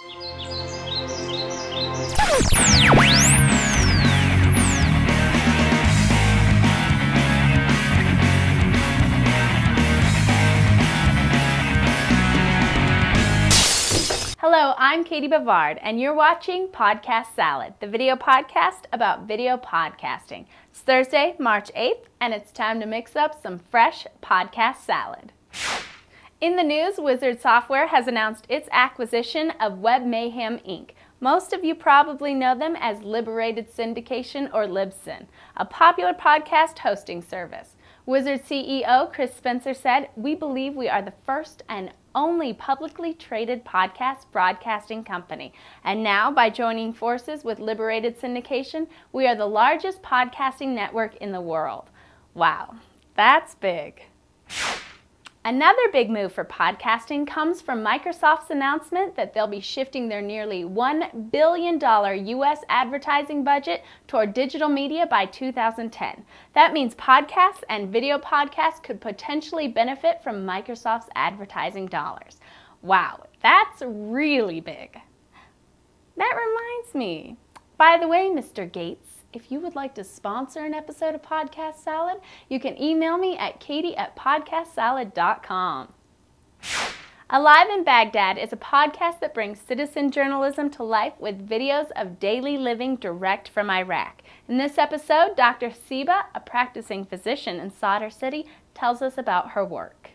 Hello, I'm Katie Bavard, and you're watching Podcast Salad, the video podcast about video podcasting. It's Thursday, March 8th, and it's time to mix up some fresh podcast salad. In the news, Wizard Software has announced its acquisition of Web Mayhem Inc. Most of you probably know them as Liberated Syndication or Libsyn, a popular podcast hosting service. Wizard CEO Chris Spencer said, "We believe we are the first and only publicly traded podcast broadcasting company. And now, by joining forces with Liberated Syndication, we are the largest podcasting network in the world." Wow, that's big. Another big move for podcasting comes from Microsoft's announcement that they'll be shifting their nearly $1 billion US advertising budget toward digital media by 2010. That means podcasts and video podcasts could potentially benefit from Microsoft's advertising dollars. Wow, that's really big. That reminds me. By the way, Mr. Gates, if you would like to sponsor an episode of Podcast Salad, you can email me at katie@podcastsalad.com. Alive in Baghdad is a podcast that brings citizen journalism to life with videos of daily living direct from Iraq. In this episode, Dr. Siba, a practicing physician in Sadr City, tells us about her work.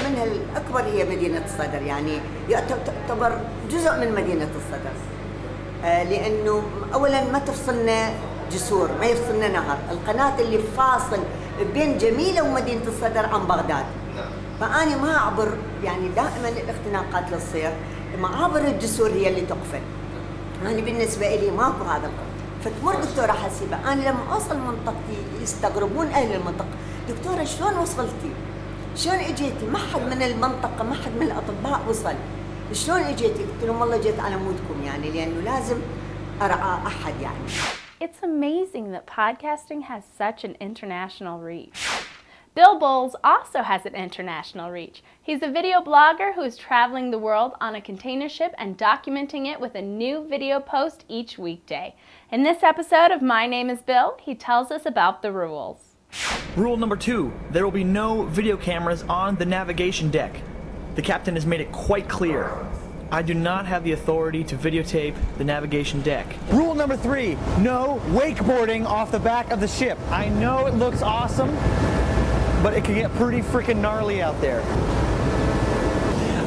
منها الأكبر هي مدينة الصدر، يعني تعتبر جزء من مدينة الصدر، لأنه أولاً ما تفصلنا جسور، ما يفصلنا نهر، القناة اللي فاصل بين جميلة ومدينة الصدر عن بغداد. فأنا ما أعبر، يعني دائما الاختناقات اللي تصير معابر الجسور هي اللي تقفل. أنا بالنسبة لي ماكو هذا القدر. فتمر دكتورة حسيبة، أنا لما أوصل منطقتي يستغربون أهل المنطقة، دكتورة شلون وصلتي؟ شلون اجيتي؟ ما حد من المنطقة، ما حد من الأطباء وصل. شلون اجيتي؟ قلت لهم والله جيت على مودكم، يعني لأنه لازم أرعى أحد يعني. It's amazing that podcasting has such an international reach. Bill Bowles also has an international reach. He's a video blogger who is traveling the world on a container ship and documenting it with a new video post each weekday. In this episode of My Name is Bill, he tells us about the rules. Rule number 2, there will be no video cameras on the navigation deck. The captain has made it quite clear. I do not have the authority to videotape the navigation deck. Rule number 3, no wakeboarding off the back of the ship. I know it looks awesome, but it can get pretty freaking gnarly out there.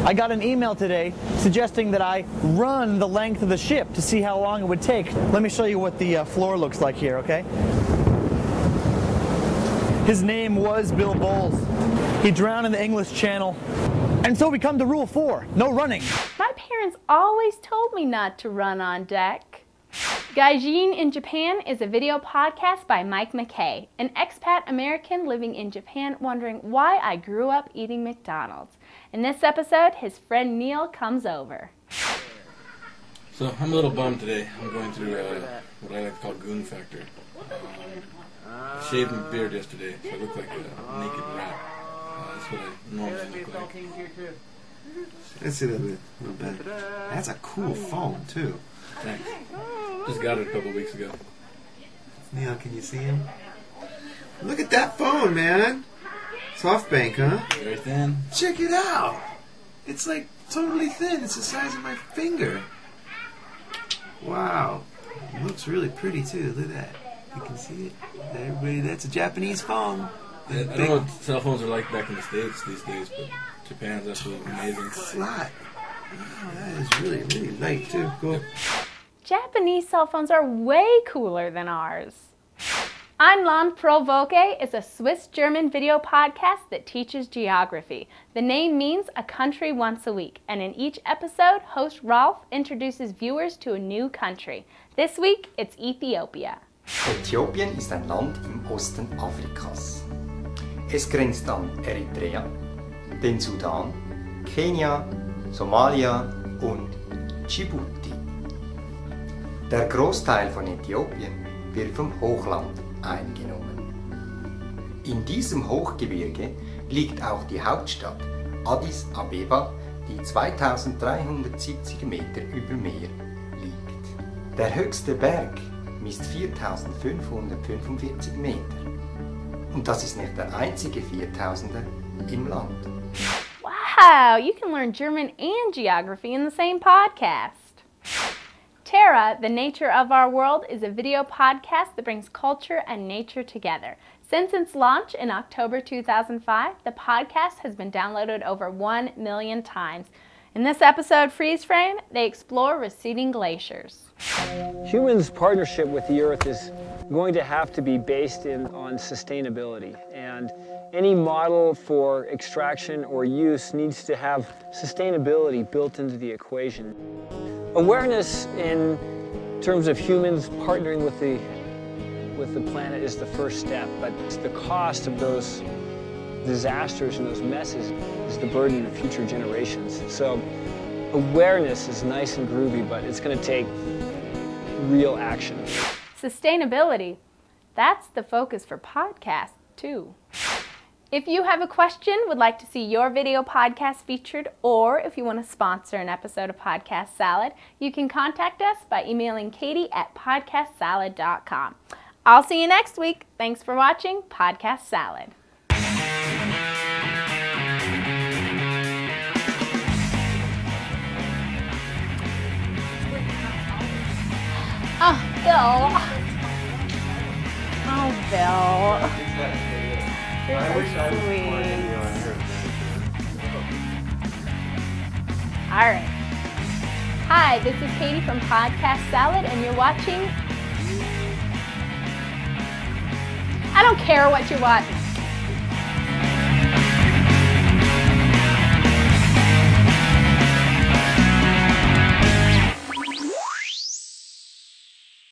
I got an email today suggesting that I run the length of the ship to see how long it would take. Let me show you what the floor looks like here, okay? His name was Bill Bowles. He drowned in the English Channel. And so we come to rule 4, no running. My parents always told me not to run on deck. Gaijin in Japan is a video podcast by Mike McKay, an expat American living in Japan wondering why I grew up eating McDonald's. In this episode, his friend Neil comes over. So I'm a little bummed today. I'm going through what I like to call goon factor. I shaved my beard yesterday, so I look like a naked rat. That's what I normally look like. Let's see that a little bit. That's a cool phone, too. Thanks. Just got it a couple weeks ago. Neil, can you see him? Look at that phone, man. SoftBank, huh? Very thin. Check it out. It's like totally thin. It's the size of my finger. Wow. It looks really pretty, too. Look at that. You can see it. Everybody, that's a Japanese phone. Yeah, I don't know what cell phones are like back in the States these days, but Japan's absolutely amazing. Flat. Wow, that is really, really light, too. Cool. Japanese cell phones are way cooler than ours. Ein Land Pro Woche is a Swiss-German video podcast that teaches geography. The name means a country once a week, and in each episode, host Ralph introduces viewers to a new country. This week, it's Ethiopia. Äthiopien ist ein Land im Osten Afrikas. Es grenzt an Eritrea, den Sudan, Kenia, Somalia und Djibouti. Der Großteil von Äthiopien wird vom Hochland eingenommen. In diesem Hochgebirge liegt auch die Hauptstadt Addis Abeba, die 2370 Meter über Meer liegt. Der höchste Berg misst 4545 Meter. Und das ist nicht der einzige 4000er im Land. Wow, you can learn German and geography in the same podcast. Terra, the Nature of Our World, is a video podcast that brings culture and nature together. Since its launch in October 2005, the podcast has been downloaded over 1 million times. In this episode, Freeze Frame, they explore receding glaciers. Humans' partnership with the Earth is going to have to be based on sustainability, and any model for extraction or use needs to have sustainability built into the equation. Awareness in terms of humans partnering with the planet is the first step, but the cost of those disasters and those messes is the burden of future generations. So awareness is nice and groovy, but it's going to take real action. Sustainability, that's the focus for podcasts too. If you have a question, would like to see your video podcast featured, or if you want to sponsor an episode of Podcast Salad, you can contact us by emailing katie@podcastsalad.com. I'll see you next week. Thanks for watching Podcast Salad. Oh, Bill. Oh, Bill. I wish I was Sweet. born in on here. All right. Hi, this is Katie from Podcast Salad, and you're watching... I don't care what you're watching.